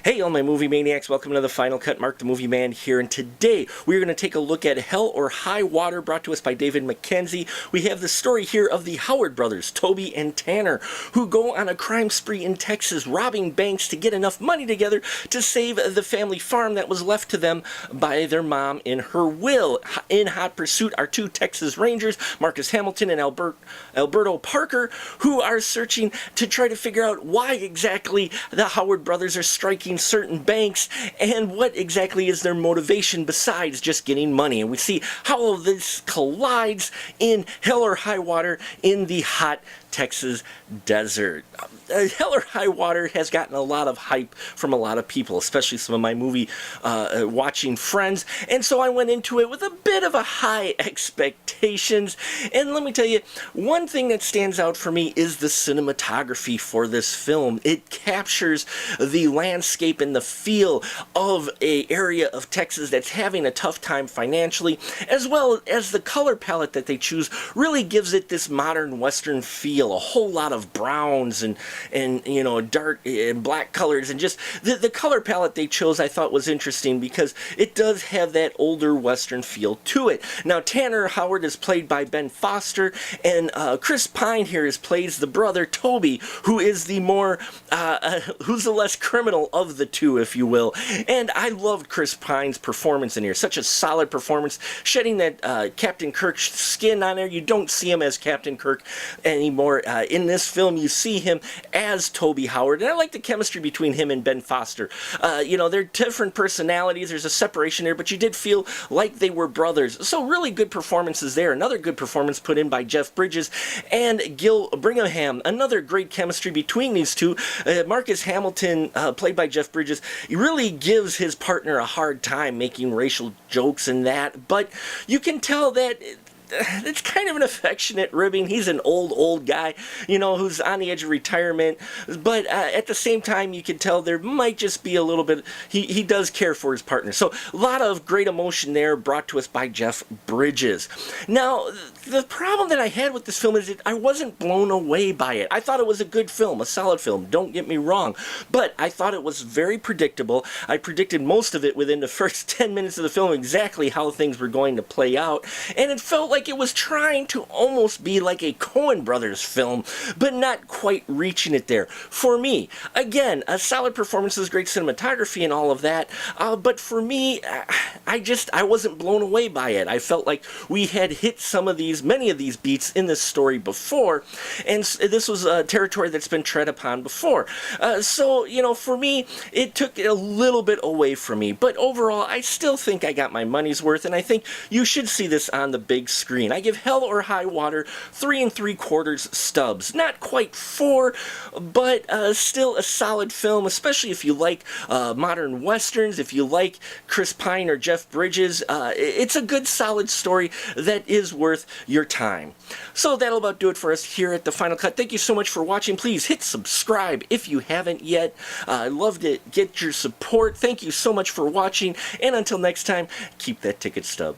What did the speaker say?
Hey, all my movie maniacs, welcome to the Final Cut. Mark the Movie Man here, and today we're going to take a look at Hell or High Water, brought to us by David Mackenzie. We have the story here of the Howard brothers, Toby and Tanner, who go on a crime spree in Texas, robbing banks to get enough money together to save the family farm that was left to them by their mom in her will. In hot pursuit are two Texas Rangers, Marcus Hamilton and Alberto Parker, who are searching to try to figure out why exactly the Howard brothers are striking certain banks and what exactly is their motivation besides just getting money. And we see how all of this collides in Hell or High Water in the hot Texas desert. Hell or High Water has gotten a lot of hype from a lot of people, especially some of my movie watching friends, and so I went into it with a bit of a high expectations. And let me tell you, one thing that stands out for me is the cinematography for this film. It captures the landscape and the feel of an area of Texas that's having a tough time financially, as well as the color palette that they choose really gives it this modern Western feel. A whole lot of browns and you know, dark and black colors, and just the color palette they chose I thought was interesting because it does have that older Western feel to it. Now, Tanner Howard is played by Ben Foster, and Chris Pine here plays the brother Toby, who is the more who's the less criminal of the two, if you will. And I loved Chris Pine's performance in here. Such a solid performance, shedding that Captain Kirk skin on there. You don't see him as Captain Kirk anymore. In this film, you see him as Toby Howard, and I like the chemistry between him and Ben Foster. You know, they're different personalities. There's a separation there, but you did feel like they were brothers. So really good performances there. Another good performance put in by Jeff Bridges and Gil Brigham. Another great chemistry between these two. Marcus Hamilton, played by Jeff Bridges, he really gives his partner a hard time making racial jokes and that, but you can tell that it's kind of an affectionate ribbing. He's an old guy, you know, who's on the edge of retirement, but at the same time, you can tell there might just be a little bit, he does care for his partner. So a lot of great emotion there brought to us by Jeff Bridges. Now, the problem that I had with this film is that I wasn't blown away by it. I thought it was a good film, a solid film, don't get me wrong, but I thought it was very predictable. I predicted most of it within the first 10 minutes of the film, exactly how things were going to play out, and it felt like it was trying to almost be like a Coen Brothers film, but not quite reaching it there. For me, again, a solid performances, great cinematography and all of that, but for me, I wasn't blown away by it. I felt like we had hit many of these beats in this story before, and this was a territory that's been tread upon before. So, you know, for me, it took a little bit away from me, but overall, I still think I got my money's worth, and I think you should see this on the big screen. I give Hell or High Water 3 3/4 stubs. Not quite 4, but still a solid film, especially if you like modern westerns, if you like Chris Pine or Jeff Bridges. It's a good, solid story that is worth your time. So that'll about do it for us here at the Final Cut. Thank you so much for watching. Please hit subscribe if you haven't yet. I'd love to get your support. Thank you so much for watching, and until next time, keep that ticket stub.